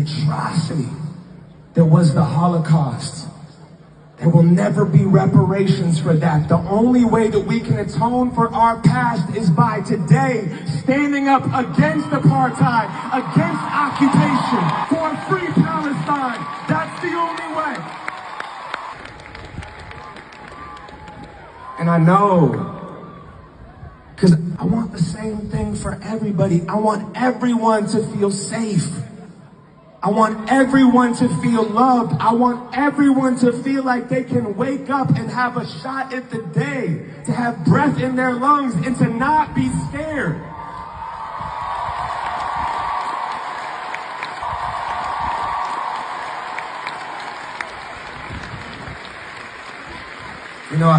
the atrocity that was the Holocaust. There will never be reparations for that. The only way that we can atone for our past is by today standing up against apartheid, against occupation, for a free Palestine. That's the only way. And I know, because I want the same thing for everybody. I want everyone to feel safe. I want everyone to feel loved. I want everyone to feel like they can wake up and have a shot at the day, to have breath in their lungs and to not be scared. You know,